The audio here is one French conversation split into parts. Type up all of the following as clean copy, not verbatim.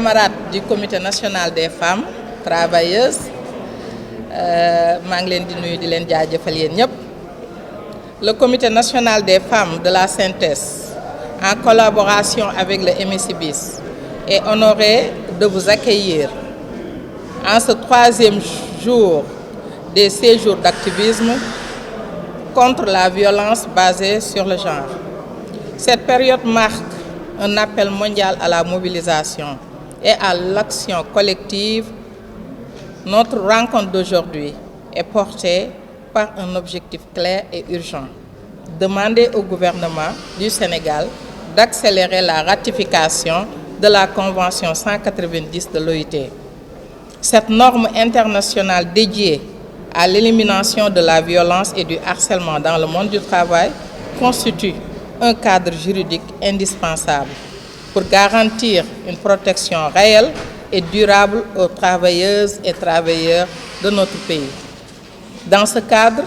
Camarades du Comité national des femmes travailleuses, le Comité national des femmes de la synthèse, en collaboration avec le MSIBIS, est honoré de vous accueillir en ce 3e jour des séjours d'activisme contre la violence basée sur le genre. Cette période marque un appel mondial à la mobilisation et à l'action collective. Notre rencontre d'aujourd'hui est portée par un objectif clair et urgent: demander au gouvernement du Sénégal d'accélérer la ratification de la Convention 190 de l'OIT. Cette norme internationale dédiée à l'élimination de la violence et du harcèlement dans le monde du travail constitue un cadre juridique indispensable pour garantir une protection réelle et durable aux travailleuses et travailleurs de notre pays. Dans ce cadre,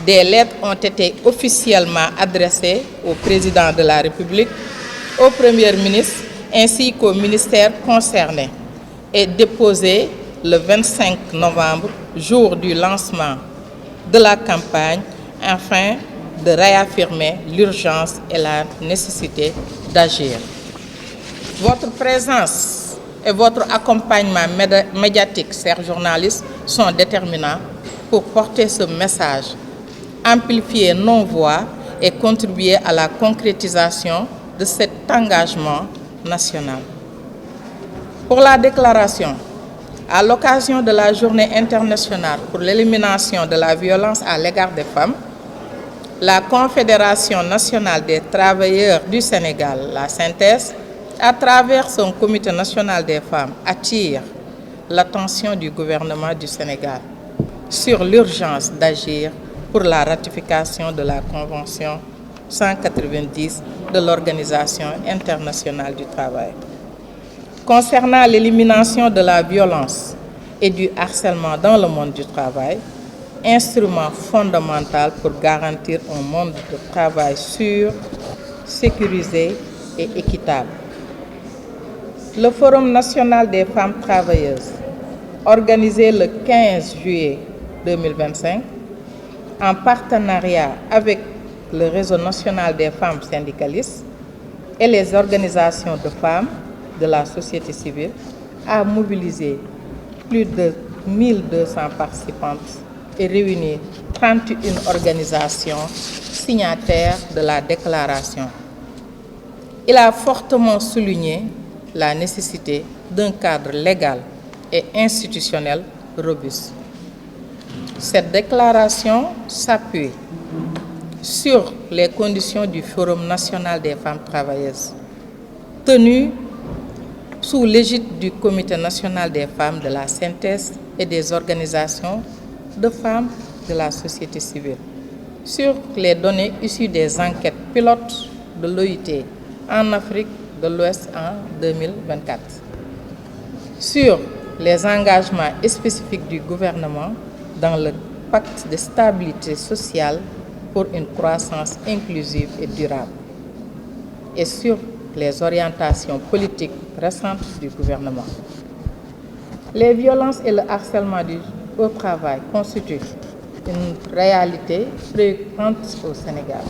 des lettres ont été officiellement adressées au Président de la République, au Premier ministre ainsi qu'aux ministères concernés et déposées le 25 novembre, jour du lancement de la campagne, afin de réaffirmer l'urgence et la nécessité d'agir. Votre présence et votre accompagnement médiatique, chers journalistes, sont déterminants pour porter ce message, amplifier nos voix et contribuer à la concrétisation de cet engagement national. Pour la déclaration, à l'occasion de la Journée internationale pour l'élimination de la violence à l'égard des femmes, la Confédération nationale des travailleurs du Sénégal, la synthèse, à travers son Comité national des femmes, attire l'attention du gouvernement du Sénégal sur l'urgence d'agir pour la ratification de la Convention 190 de l'Organisation internationale du travail. Concernant l'élimination de la violence et du harcèlement dans le monde du travail, instrument fondamental pour garantir un monde de travail sûr, sécurisé et équitable. Le Forum national des femmes travailleuses, organisé le 15 juillet 2025, en partenariat avec le Réseau national des femmes syndicalistes et les organisations de femmes de la société civile, a mobilisé plus de 1200 participantes et réuni 31 organisations signataires de la déclaration. Il a fortement souligné la nécessité d'un cadre légal et institutionnel robuste. Cette déclaration s'appuie sur les conditions du Forum national des femmes travailleuses, tenu sous l'égide du Comité national des femmes de la synthèse et des organisations de femmes de la société civile, sur les données issues des enquêtes pilotes de l'OIT en Afrique de l'Ouest en 2024, sur les engagements spécifiques du gouvernement dans le pacte de stabilité sociale pour une croissance inclusive et durable, et sur les orientations politiques récentes du gouvernement. Les violences et le harcèlement au travail constituent une réalité préoccupante au Sénégal.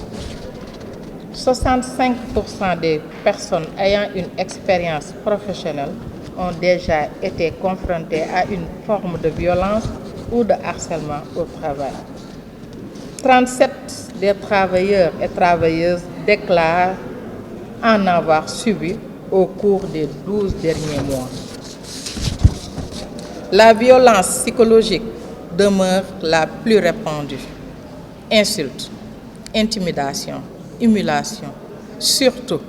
65% des personnes ayant une expérience professionnelle ont déjà été confrontées à une forme de violence ou de harcèlement au travail. 37 des travailleurs et travailleuses déclarent en avoir subi au cours des 12 derniers mois. La violence psychologique demeure la plus répandue. Insultes, intimidations, humiliations, surtout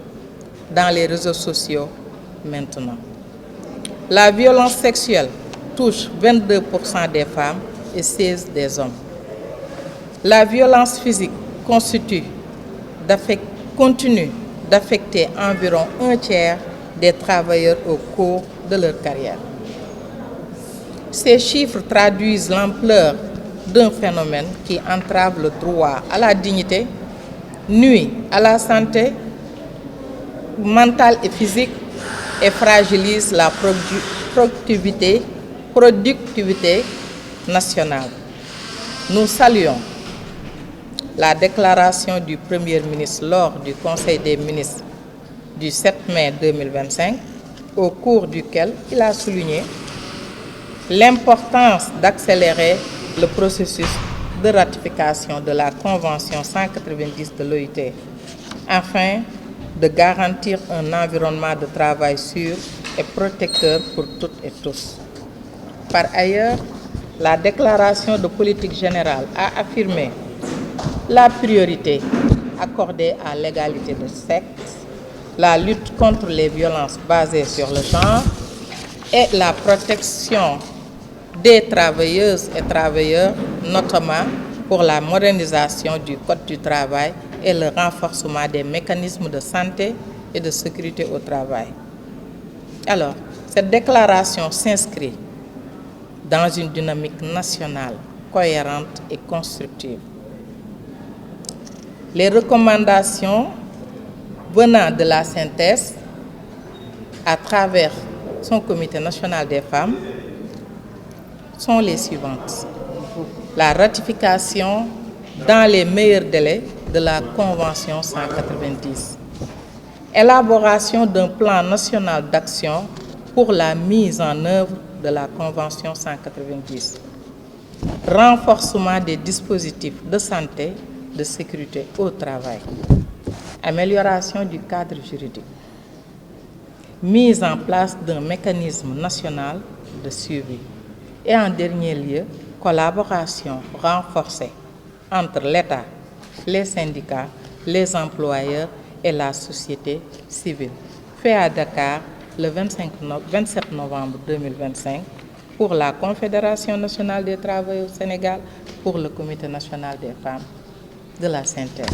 dans les réseaux sociaux maintenant. La violence sexuelle touche 22% des femmes et 16% des hommes. La violence physique continue d'affecter environ un tiers des travailleurs au cours de leur carrière. Ces chiffres traduisent l'ampleur d'un phénomène qui entrave le droit à la dignité, nuit à la santé mentale et physique et fragilise la productivité nationale. Nous saluons la déclaration du Premier ministre lors du Conseil des ministres du 7 mai 2025, au cours duquel il a souligné l'importance d'accélérer le processus de ratification de la Convention 190 de l'OIT, afin de garantir un environnement de travail sûr et protecteur pour toutes et tous. Par ailleurs, la déclaration de politique générale a affirmé la priorité accordée à l'égalité de sexe, la lutte contre les violences basées sur le genre et la protection des travailleuses et travailleurs, notamment pour la modernisation du Code du travail et le renforcement des mécanismes de santé et de sécurité au travail. Alors, cette déclaration s'inscrit dans une dynamique nationale cohérente et constructive. Les recommandations venant de la synthèse à travers son comité national des femmes sont les suivantes. La ratification dans les meilleurs délais de la Convention 190. Élaboration d'un plan national d'action pour la mise en œuvre de la Convention 190. Renforcement des dispositifs de santé, de sécurité au travail. Amélioration du cadre juridique. Mise en place d'un mécanisme national de suivi. Et en dernier lieu, collaboration renforcée entre l'État, les syndicats, les employeurs et la société civile. Fait à Dakar le 27 novembre 2025 pour la Confédération nationale des travailleurs au Sénégal, pour le Comité national des femmes de la synthèse.